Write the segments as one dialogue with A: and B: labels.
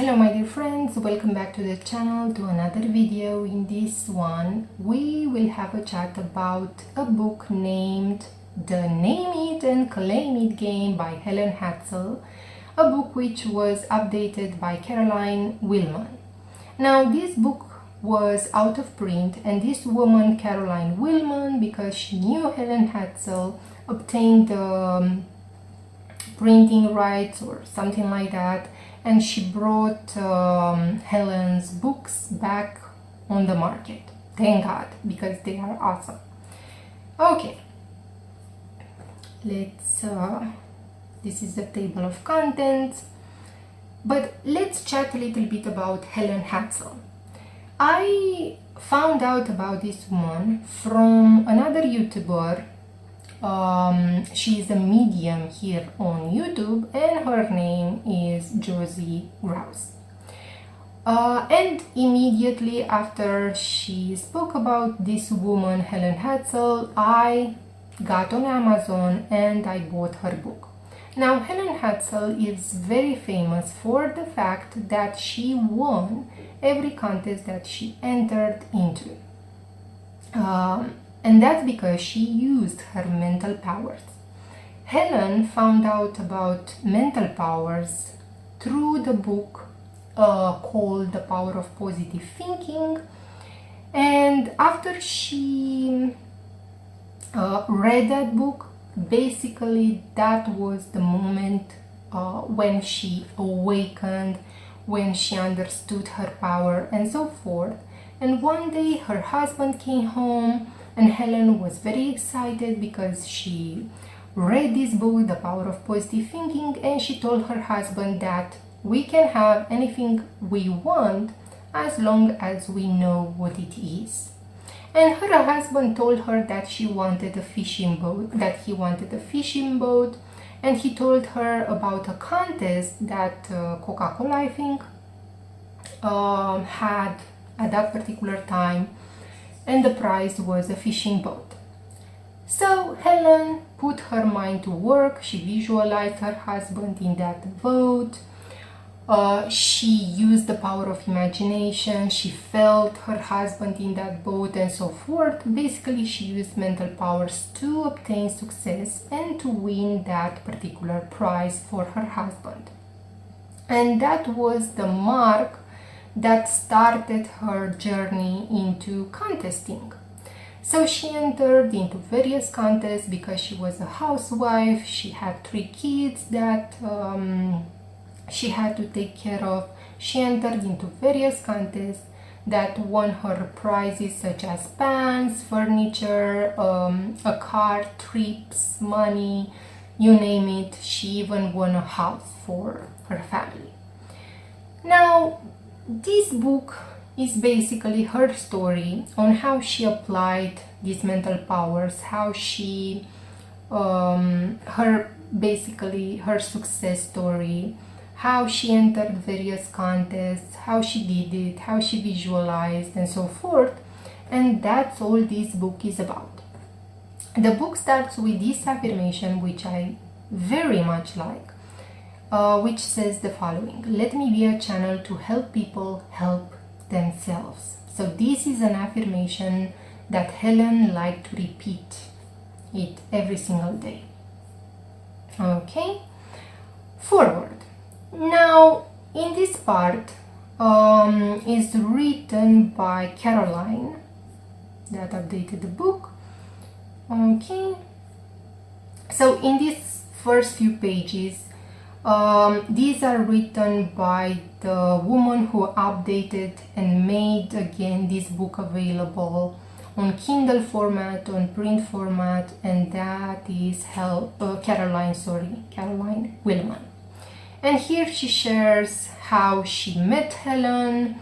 A: Hello my dear friends, welcome back to the channel, to another video. In this one we will have a chat about a book named The Name It and Claim It Game by Helene Hadsell, a book which was updated by Caroline Willman. Now this book was out of print, and this woman Caroline Willman, because she knew Helene Hadsell, obtained the printing rights or something like that, and she brought Helene's books back on the market. Thank God, because they are awesome. Okay, let's this is the table of contents, but let's chat a little bit about Helene Hadsell. I found out about this woman from another YouTuber. She is a medium here on YouTube, and her name is Josie Rouse. And immediately after she spoke about this woman, Helene Hadsell, I got on Amazon and I bought her book. Now, Helene Hadsell is very famous for the fact that she won every contest that she entered into. And that's because she used her mental powers. Helen found out about mental powers through the book called The Power of Positive Thinking, and after she read that book, basically that was the moment when she awakened, when she understood her power and so forth. And one day her husband came home, and Helen was very excited because she read this book, The Power of Positive Thinking, and she told her husband that we can have anything we want as long as we know what it is. And her husband told her that she wanted a fishing boat, and he told her about a contest that Coca-Cola, I think, had at that particular time, and the prize was a fishing boat. So Helen put her mind to work. She visualized her husband in that boat. She used the power of imagination. She felt her husband in that boat and so forth. Basically, she used mental powers to obtain success and to win that particular prize for her husband. And that was the mark that started her journey into contesting. So she entered into various contests because she was a housewife. She had 3 kids that she had to take care of. She entered into various contests that won her prizes such as pants, furniture, a car, trips, money, you name it. She even won a house for her family. Now, this book is basically her story on how she applied these mental powers, how she, her success story, how she entered various contests, how she did it, how she visualized, and so forth. And that's all this book is about. The book starts with this affirmation, which I very much like, which says the following: let me be a channel to help people help themselves. So this is an affirmation that Helen liked to repeat it every single day. Okay, forward. Now, in this part is written by Caroline that updated the book. Okay, so in these first few pages, these are written by the woman who updated and made again this book available on Kindle format, on print format, and that is Caroline Willman. And here she shares how she met Helen.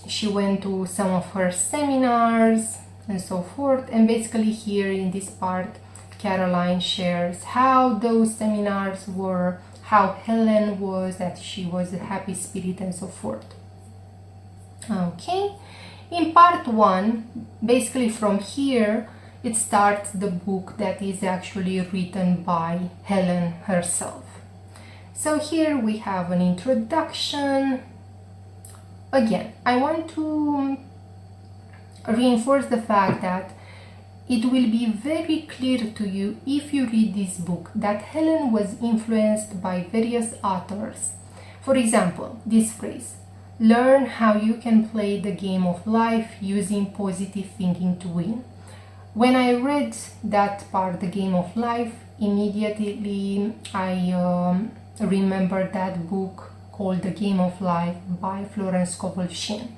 A: She went to some of her seminars and so forth. And basically here in this part, Caroline shares how those seminars were, how Helen was, that she was a happy spirit and so forth. Okay, in part 1, basically from here, it starts the book that is actually written by Helen herself. So here we have an introduction. Again, I want to reinforce the fact that it will be very clear to you if you read this book that Helen was influenced by various authors. For example, this phrase, learn how you can play the game of life using positive thinking to win. When I read that part, the game of life, immediately I remembered that book called The Game of Life by Florence Scovel Shinn.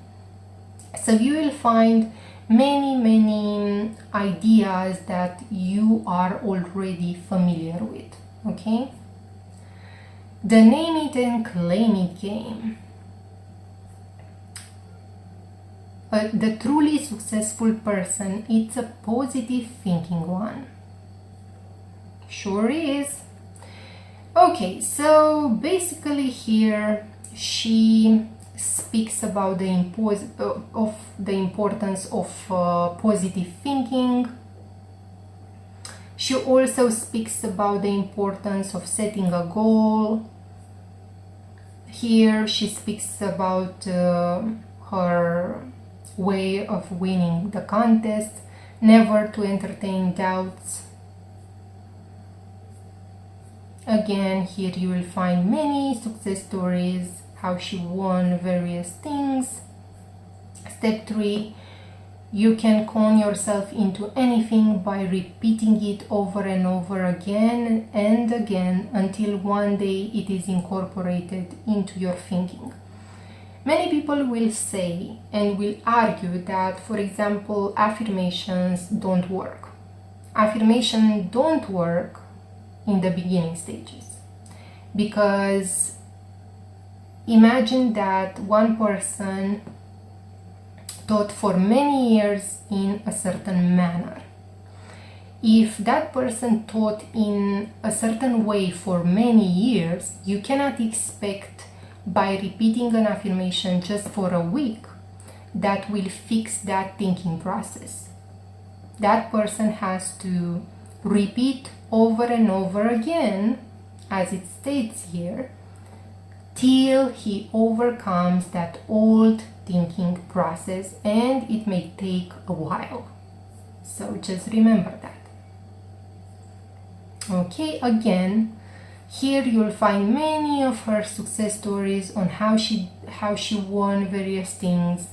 A: So you will find many ideas that you are already familiar with, okay? The name it and claim it game. The truly successful person, it's a positive thinking one. Sure is. Okay, so basically here she speaks about the importance of positive thinking. She also speaks about the importance of setting a goal. Here she speaks about her way of winning the contest, never to entertain doubts. Again, here you will find many success stories, how she won various things. Step 3, you can con yourself into anything by repeating it over and over again and again until one day it is incorporated into your thinking. Many people will say and will argue that, for example, affirmations don't work. Affirmations don't work in the beginning stages because imagine that one person taught for many years in a certain manner. If that person taught in a certain way for many years, you cannot expect by repeating an affirmation just for a week that will fix that thinking process. That person has to repeat over and over again, as it states here, till he overcomes that old thinking process, and it may take a while. So just remember that. Okay, again, here you'll find many of her success stories on how she won various things.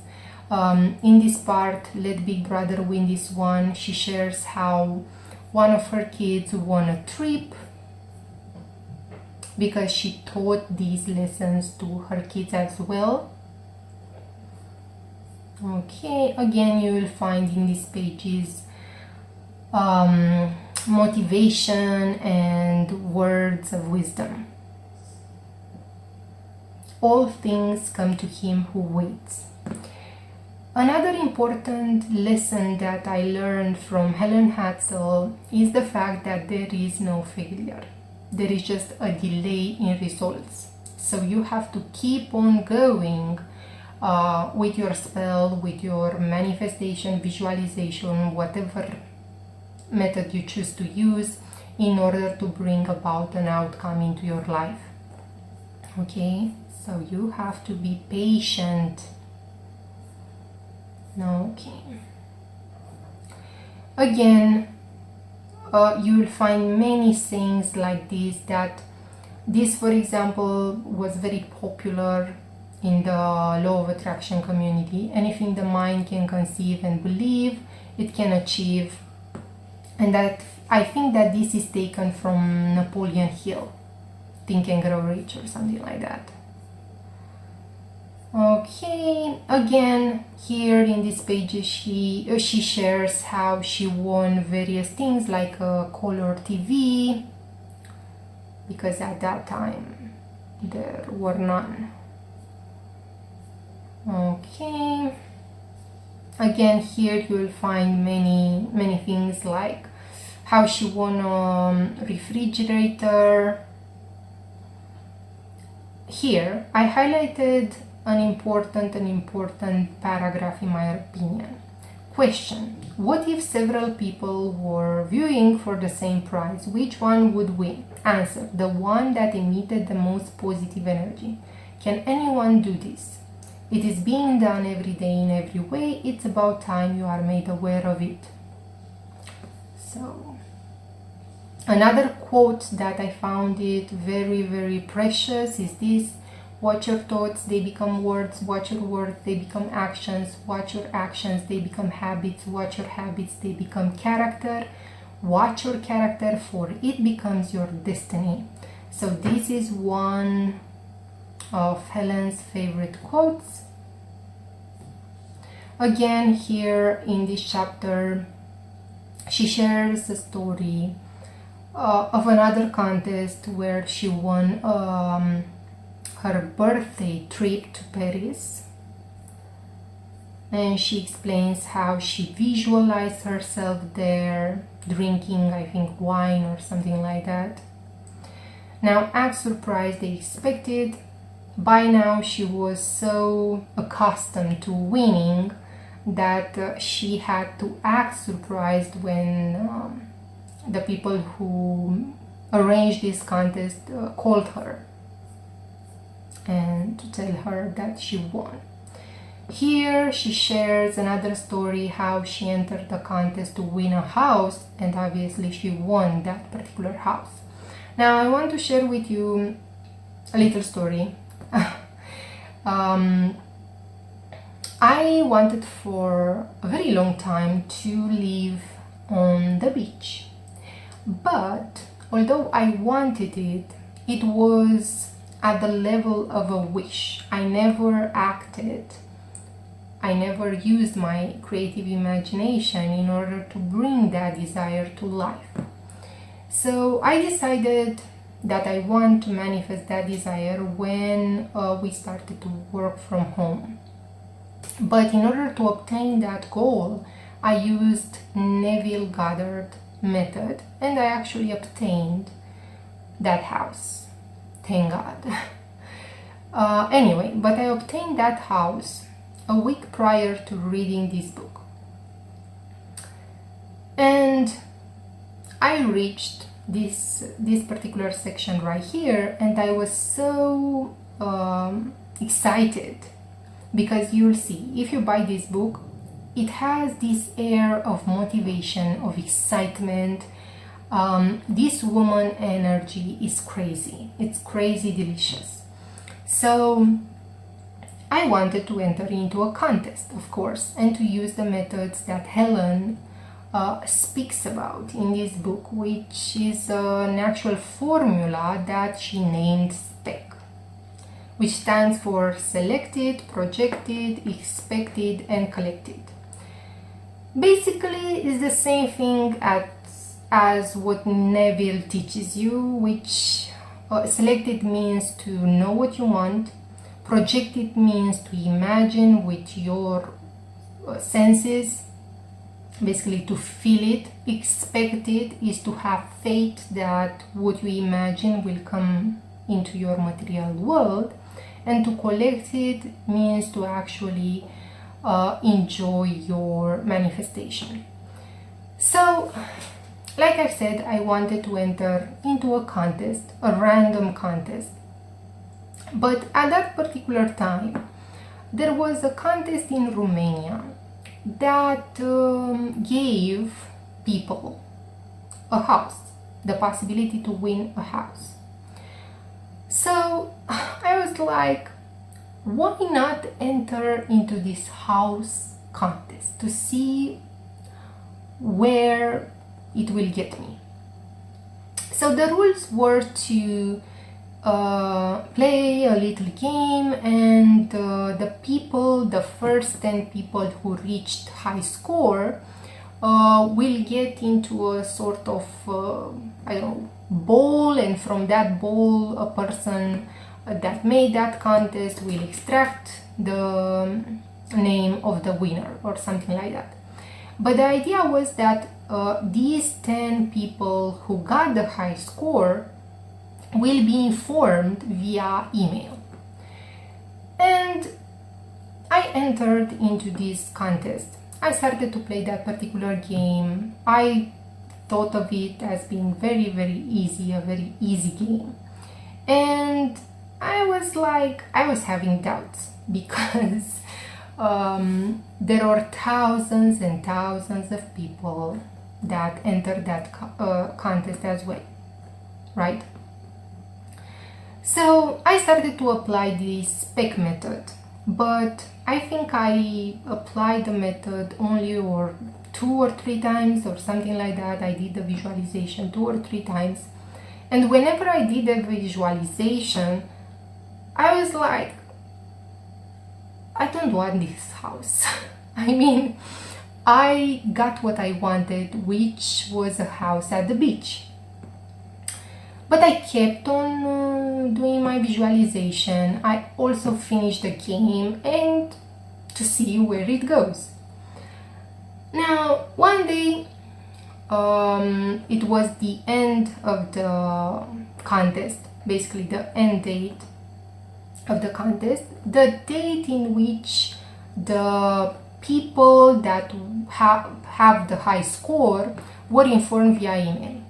A: In this part, Let Big Brother Win This One, she shares how one of her kids won a trip because she taught these lessons to her kids as well. Okay, again you will find in these pages motivation and words of wisdom. All things come to him who waits. Another important lesson that I learned from Helene Hadsell is the fact that there is no failure. There is just a delay in results. So you have to keep on going with your spell, with your manifestation, visualization, whatever method you choose to use in order to bring about an outcome into your life. Okay, so you have to be patient. Okay. Again, you will find many things like this, that this, for example, was very popular in the law of attraction community. Anything the mind can conceive and believe, it can achieve. And that I think that this is taken from Napoleon Hill, Think and Grow Rich or something like that. Okay, again here in this page she shares how she won various things like a color TV, because at that time there were none. Okay, again here you will find many things like how she won a refrigerator. Here I highlighted an important paragraph in my opinion. Question: what if several people were viewing for the same prize? Which one would win? Answer: the one that emitted the most positive energy. Can anyone do this? It is being done every day in every way. It's about time you are made aware of it. So, another quote that I found it very, very precious is this: watch your thoughts, they become words. Watch your words, they become actions. Watch your actions, they become habits. Watch your habits, they become character. Watch your character, for it becomes your destiny. So this is one of Helene's favorite quotes. Again, here in this chapter, she shares a story of another contest where she won her birthday trip to Paris. And she explains how she visualized herself there drinking, I think, wine or something like that. Now, act surprised, they expected. By now, she was so accustomed to winning that she had to act surprised when the people who arranged this contest called her and to tell her that she won. Here she shares another story how she entered the contest to win a house, and obviously she won that particular house. Now I want to share with you a little story. I wanted for a very long time to live on the beach, but although I wanted it, it was at the level of a wish. I never acted. I never used my creative imagination in order to bring that desire to life. So I decided that I want to manifest that desire when we started to work from home. But in order to obtain that goal, I used Neville Goddard method, and I actually obtained that house. Thank God. Anyway, but I obtained that house a week prior to reading this book. And I reached this particular section right here, and I was so excited, because you'll see, if you buy this book, it has this air of motivation, of excitement. This woman energy is crazy. It's crazy delicious. So I wanted to enter into a contest, of course, and to use the methods that Helene speaks about in this book, which is an actual formula that she named SPEC, which stands for selected, projected, expected, and collected. Basically, it's the same thing as what Neville teaches you, which selected means to know what you want, projected means to imagine with your senses, basically to feel it. Expected is to have faith that what you imagine will come into your material world. And to collect it means to actually enjoy your manifestation. So, like I said, I wanted to enter into a contest, a random contest. But at that particular time, there was a contest in Romania that gave people a house, the possibility to win a house. So I was like, why not enter into this house contest to see where it will get me? So the rules were to play a little game, and the first 10 people who reached high score will get into a sort of bowl, and from that bowl a person that made that contest will extract the name of the winner or something like that. But the idea was that these 10 people who got the high score will be informed via email. And I entered into this contest. I started to play that particular game. I thought of it as being very, very easy, a very easy game. And I was having doubts because there are thousands and thousands of people that enter that contest as well, right? So I started to apply the SPEC method, but I think I applied the method only 2 or 3 times or something like that. I did the visualization 2 or 3 times, and whenever I did the visualization, I was like, I don't want this house. I mean, I got what I wanted, which was a house at the beach. But I kept on doing my visualization. I also finished the game and to see where it goes. Now, one day, it was the end of the contest, basically the end date of the contest, the date in which the people that have the high score were informed via email.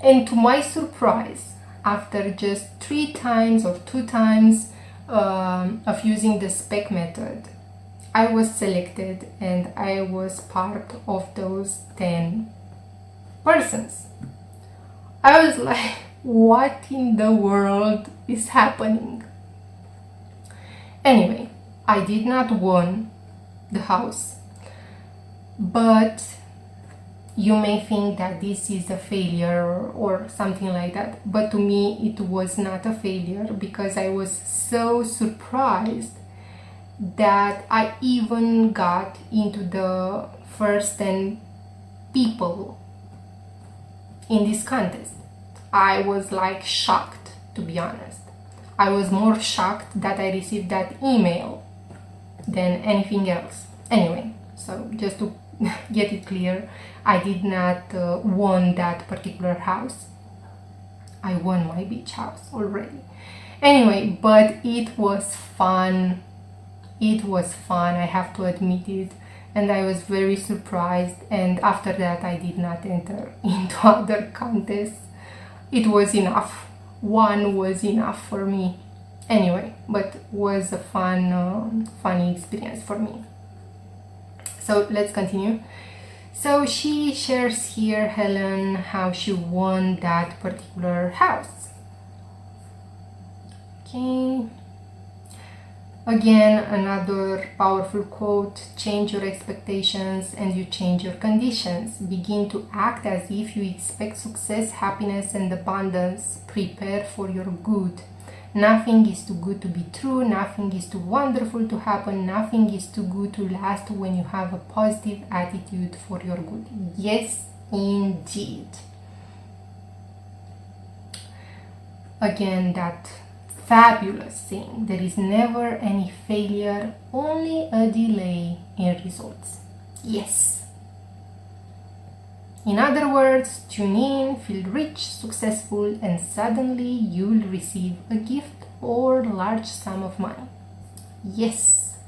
A: And to my surprise, after just 3 times or 2 times of using the SPEC method, I was selected and I was part of those 10 persons. I was like, what in the world is happening? Anyway, I did not win the house, but you may think that this is a failure or something like that, but to me it was not a failure because I was so surprised that I even got into the first 10 people in this contest. I was like shocked, to be honest. I was more shocked that I received that email than anything else. Anyway, so just to get it clear, I did not won that particular house. I won my beach house already. Anyway, but it was fun. It was fun, I have to admit it, and I was very surprised, and after that I did not enter into other contests. It was enough. One was enough for me. Anyway, but was a funny experience for me. So let's continue. So she shares here, Helen, how she won that particular house. Okay. Again, another powerful quote: change your expectations and you change your conditions. Begin to act as if you expect success, happiness, and abundance. Prepare for your good. Nothing is too good to be true. Nothing is too wonderful to happen. Nothing is too good to last when you have a positive attitude for your good. Yes, indeed. Again, that fabulous thing: there is never any failure, only a delay in results. Yes. In other words, tune in, feel rich, successful, and suddenly you'll receive a gift or large sum of money. Yes.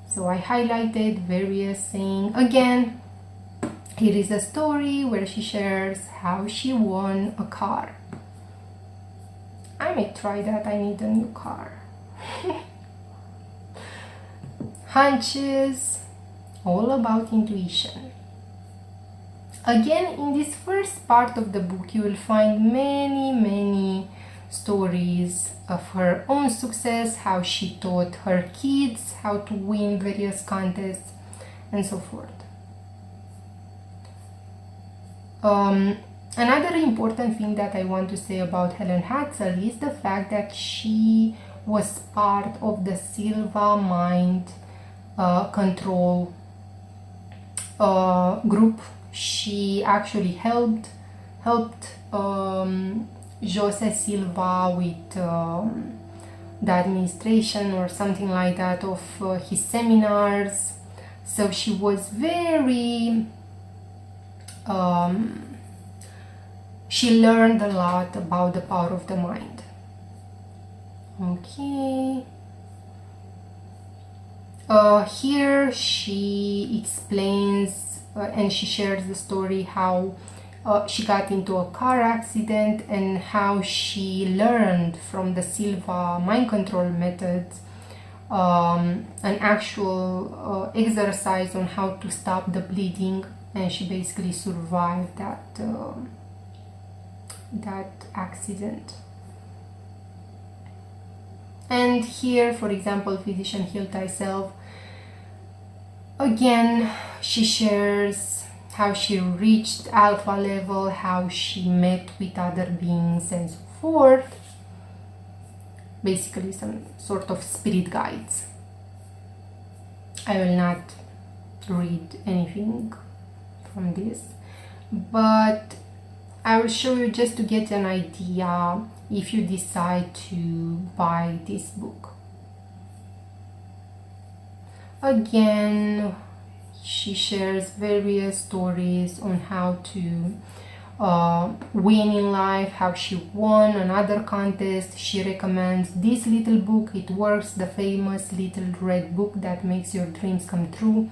A: So I highlighted various things. Again, here is a story where she shares how she won a car. I may try that. I need a new car. Hunches, all about intuition. Again, in this first part of the book, you will find many stories of her own success, how she taught her kids how to win various contests, and so forth. Another important thing that I want to say about Helene Hadsell is the fact that she was part of the Silva Mind Control group. She actually helped Jose Silva with the administration or something like that of his seminars. So she was very she learned a lot about the power of the mind. Okay. Here she explains and she shares the story how she got into a car accident and how she learned from the Silva mind control methods an actual exercise on how to stop the bleeding, and she basically survived that accident. And here, for example, physician Heal Thyself, again she shares how she reached alpha level, how she met with other beings and so forth. Basically some sort of spirit guides. I will not read anything from this, but I will show you just to get an idea if you decide to buy this book. Again, she shares various stories on how to win in life, how she won another contest. She recommends this little book, It Works, the famous little red book that makes your dreams come true.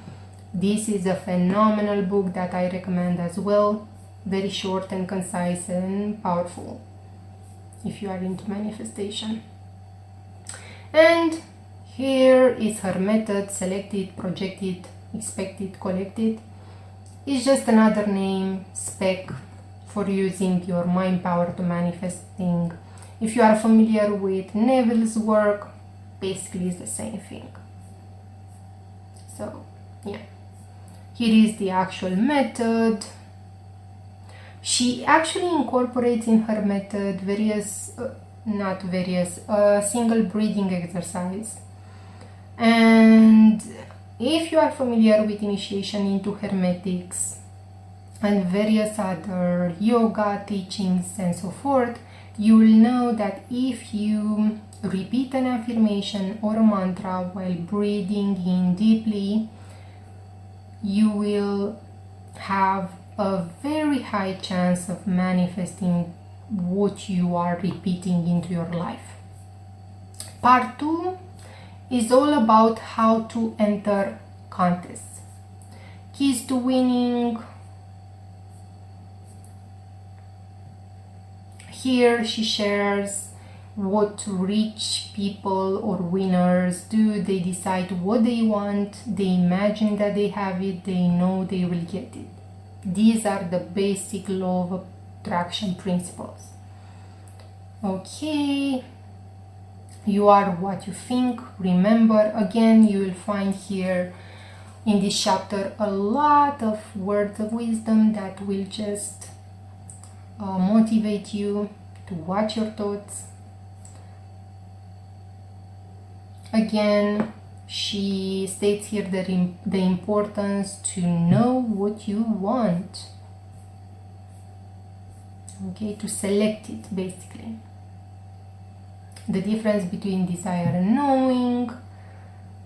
A: This is a phenomenal book that I recommend as well. Very short and concise and powerful if you are into manifestation. And here is her method: selected, projected, expected, collected. It's just another name, SPEC, for using your mind power to manifesting. If you are familiar with Neville's work, basically it's the same thing. So yeah, here is the actual method. She actually incorporates in her method single breathing exercise. And if you are familiar with initiation into Hermetics and various other yoga teachings and so forth, you will know that if you repeat an affirmation or a mantra while breathing in deeply, you will have a very high chance of manifesting what you are repeating into your life. Part 2 is all about how to enter contests. Keys to winning. Here she shares what rich people or winners do. They decide what they want, they imagine that they have it, they know they will get it. These are the basic law of attraction principles. Okay, you are what you think. Remember, again, you will find here in this chapter a lot of words of wisdom that will just motivate you to watch your thoughts. Again, she states here the importance to know what you want. Okay, to select it basically. The difference between desire and knowing.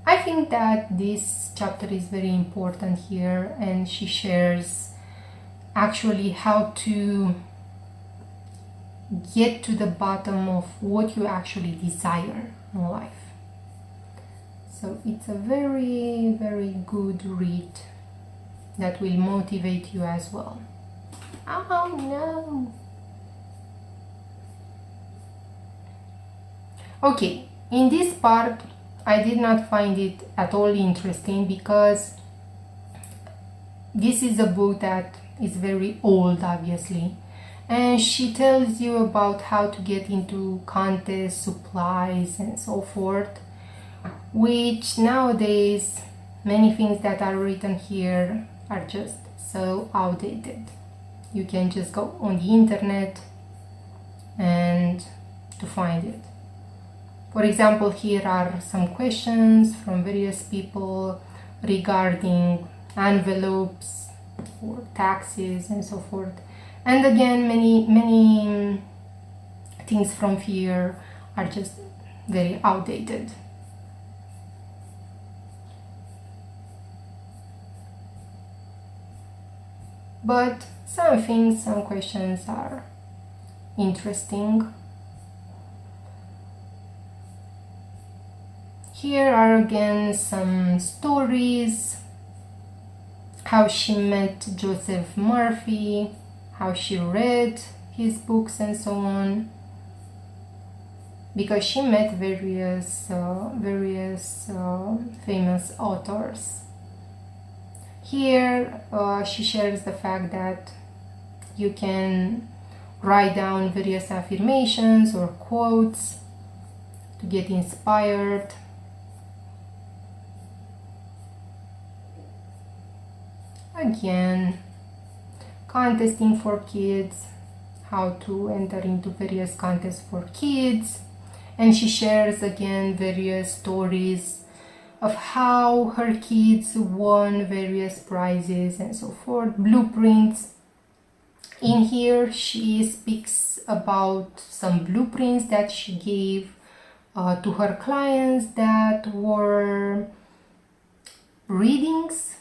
A: I think that this chapter is very important here, and she shares actually how to get to the bottom of what you actually desire in life. So it's a very, very good read that will motivate you as well. Oh no! Okay, in this part I did not find it at all interesting because this is a book that is very old, obviously, and she tells you about how to get into contests, supplies and so forth, which nowadays many things that are written here are just so outdated. You can just go on the internet and to find it. For example, here are some questions from various people regarding envelopes or taxes and so forth. And again, many things from here are just very outdated. But some things, some questions are interesting. Here are again some stories, how she met Joseph Murphy, how she read his books and so on, because she met various famous authors. Here she shares the fact that you can write down various affirmations or quotes to get inspired. Again, contesting for kids, how to enter into various contests for kids. And she shares again various stories of how her kids won various prizes and so forth, blueprints. In here, she speaks about some blueprints that she gave to her clients that were readings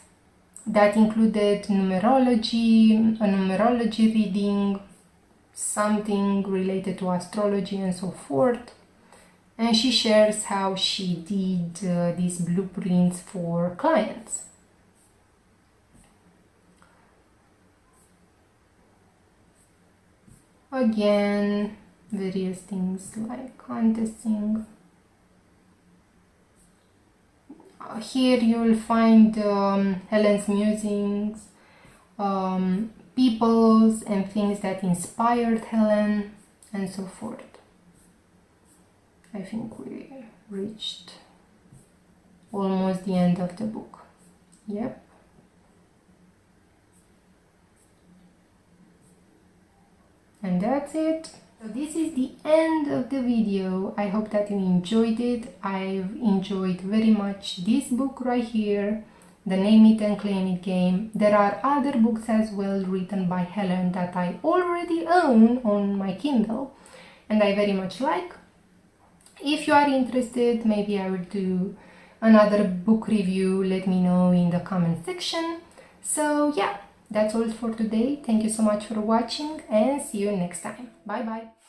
A: that included numerology, a numerology reading, something related to astrology and so forth. And she shares how she did these blueprints for clients. Again, various things like contesting. Here you will find Helen's musings, peoples and things that inspired Helen, and so forth. I think we reached almost the end of the book. Yep. And that's it. So this is the end of the video. I hope that you enjoyed it. I've enjoyed very much this book right here, the Name It and Claim It game. There are other books as well written by Helen that I already own on my Kindle and I very much like. If you are interested, maybe I will do another book review. Let me know in the comment section. So yeah, that's all for today. Thank you so much for watching and see you next time. Bye bye.